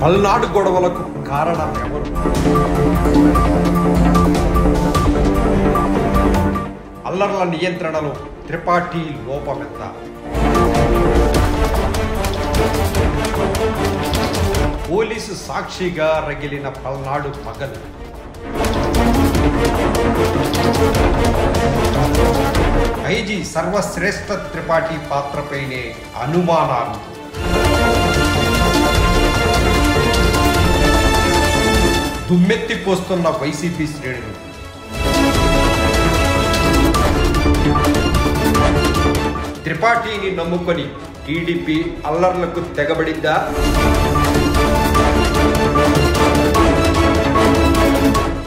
పల్నాడు గొడవలకు కారణం ఎవరు? అల్లర్ల నియంత్రణలో త్రిపాఠి లోపమెంత? పోలీసు సాక్షిగా రగిలిన పల్నాడు పగలు. ఐజీ సర్వశ్రేష్ఠ త్రిపాఠి పాత్రపైనే అనుమానాలు. దుమ్మెత్తిపోస్తున్న వైసీపీ శ్రేణులు. త్రిపాఠిని నమ్ముకొని టీడీపీ అల్లర్లకు తెగబడిందా?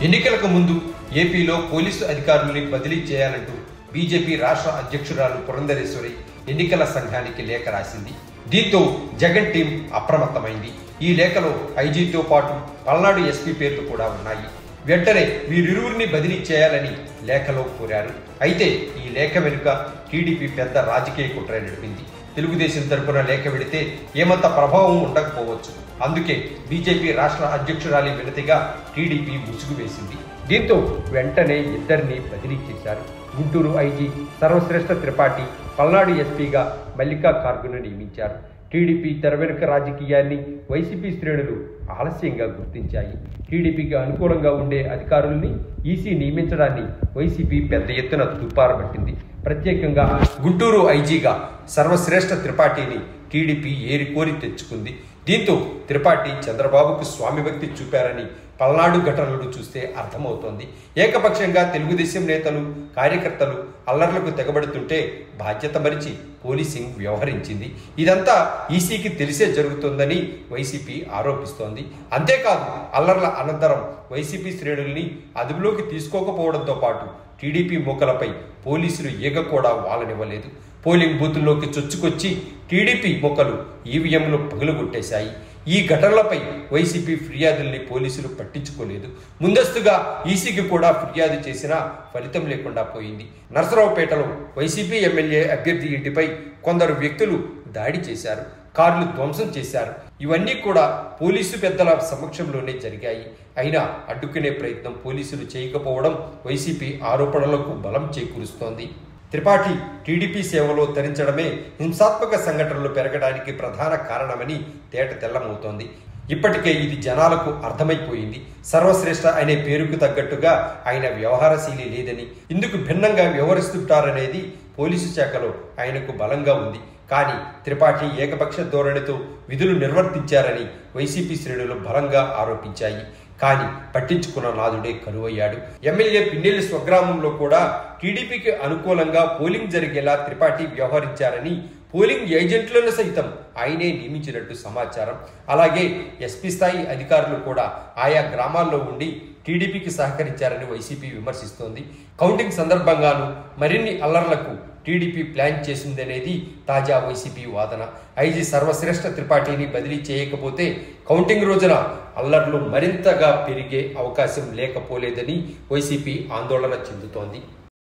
ఎన్నికలకు ముందు ఏపీలో పోలీసు అధికారుల్ని బదిలీ చేయాలంటూ బీజేపీ రాష్ట్ర అధ్యక్షురాలు పురంధరేశ్వరి ఎన్నికల సంఘానికి లేఖ రాసింది. దీంతో జగన్ టీం అప్రమత్తమైంది. ఈ లేఖలో ఐజీతో పాటు పల్నాడు ఎస్పీ పేర్లు కూడా ఉన్నాయి. వెంటనే వీరిరువురిని బదిలీ చేయాలని లేఖలో కోరారు. అయితే ఈ లేఖ వెనుక టీడీపీ పెద్ద రాజకీయ కుట్ర నడిపింది. తెలుగుదేశం తరపున లేఖ వెడితే ఏమంత ప్రభావం ఉండకపోవచ్చు. అందుకే బీజేపీ రాష్ట్ర అధ్యక్షురాలి వినతిగా టీడీపీ ముసుగు వేసింది. దీంతో వెంటనే ఇద్దరిని బదిలీ చేశారు. గుంటూరు ఐజీ సర్వశ్రేష్ఠ త్రిపాఠి, పల్నాడు ఎస్పీగా మల్లికా ఖార్గేను నియమించారు. టీడీపీ తెర వెనుక రాజకీయాన్ని వైసీపీ శ్రేణులు ఆలస్యంగా గుర్తించాయి. టీడీపీకి అనుకూలంగా ఉండే అధికారుల్ని ఈసీ నియమించడాన్ని వైసీపీ పెద్ద ఎత్తున తుపారబట్టింది. ప్రత్యేకంగా గుంటూరు ఐజీగా సర్వశ్రేష్ఠ త్రిపాఠిని టీడీపీ ఏరికోరి తెచ్చుకుంది. దీంతో త్రిపాఠి చంద్రబాబుకు స్వామిభక్తి చూపారని పల్నాడు ఘటనలు చూస్తే అర్థమవుతోంది. ఏకపక్షంగా తెలుగుదేశం నేతలు, కార్యకర్తలు అల్లర్లకు తెగబడుతుంటే బాధ్యత మరిచి పోలీసింగ్ వ్యవహరించింది. ఇదంతా ఈసీకి తెలిసే జరుగుతుందని వైసీపీ ఆరోపిస్తోంది. అంతేకాదు అల్లర్ల అనంతరం వైసీపీ శ్రేణుల్ని అదుపులోకి తీసుకోకపోవడంతో పాటు టీడీపీ మూకలపై పోలీసులు ఈగ కూడా వాలనివ్వలేదు. పోలింగ్ బూతుల్లోకి చొచ్చుకొచ్చి టీడీపీ మూకలు ఈవీఎంలు పగులుగొట్టేశాయి. ఈ ఘటనలపై వైసీపీ ఫిర్యాదుల్ని పోలీసులు పట్టించుకోలేదు. ముందస్తుగా ఈసీకి కూడా ఫిర్యాదు చేసినా ఫలితం లేకుండా పోయింది. నరసరావుపేటలో వైసీపీ ఎమ్మెల్యే అభ్యర్థి ఇంటిపై కొందరు వ్యక్తులు దాడి చేశారు, కార్లు ధ్వంసం చేశారు. ఇవన్నీ కూడా పోలీసు పెద్దల సమక్షంలోనే జరిగాయి. అయినా అడ్డుకునే ప్రయత్నం పోలీసులు చేయకపోవడం వైసీపీ ఆరోపణలకు బలం చేకూరుస్తోంది. త్రిపాఠి టీడీపీ సేవలో తరించడమే హింసాత్మక సంఘటనలు పెరగడానికి ప్రధాన కారణమని తేట తెల్లమవుతోంది. ఇప్పటికే ఇది జనాలకు అర్థమైపోయింది. సర్వశ్రేష్ఠ అనే పేరుకు తగ్గట్టుగా ఆయన వ్యవహారశీలి లేదని, ఇందుకు భిన్నంగా వ్యవహరిస్తుంటారనేది పోలీసు శాఖలో ఆయనకు బలంగా ఉంది. కానీ త్రిపాఠి ఏకపక్ష ధోరణితో విధులు నిర్వర్తించారని వైసీపీ శ్రేణులు బలంగా ఆరోపించాయి. కానీ పట్టించుకున్న నాదుడే కరువయ్యాడు. ఎమ్మెల్యే పిన్నెల్లి స్వగ్రామంలో కూడా టీడీపీకి అనుకూలంగా పోలింగ్ జరిగేలా త్రిపాఠి వ్యవహరించారని, పోలింగ్ ఏజెంట్లను సైతం ఆయనే నియమించినట్టు సమాచారం. అలాగే ఎస్పీ స్థాయి అధికారులు కూడా ఆయా గ్రామాల్లో ఉండి టీడీపీకి సహకరించారని వైసీపీ విమర్శిస్తోంది. కౌంటింగ్ సందర్భంగాను మరిన్ని అల్లర్లకు టీడీపీ ప్లాన్ చేసిందనేది తాజా వైసీపీ వాదన. ఐజీ సర్వశ్రేష్ఠ త్రిపాఠిని బదిలీ చేయకపోతే కౌంటింగ్ రోజున అల్లర్లు మరింతగా పెరిగే అవకాశం లేకపోలేదని వైసీపీ ఆందోళన చెందుతోంది.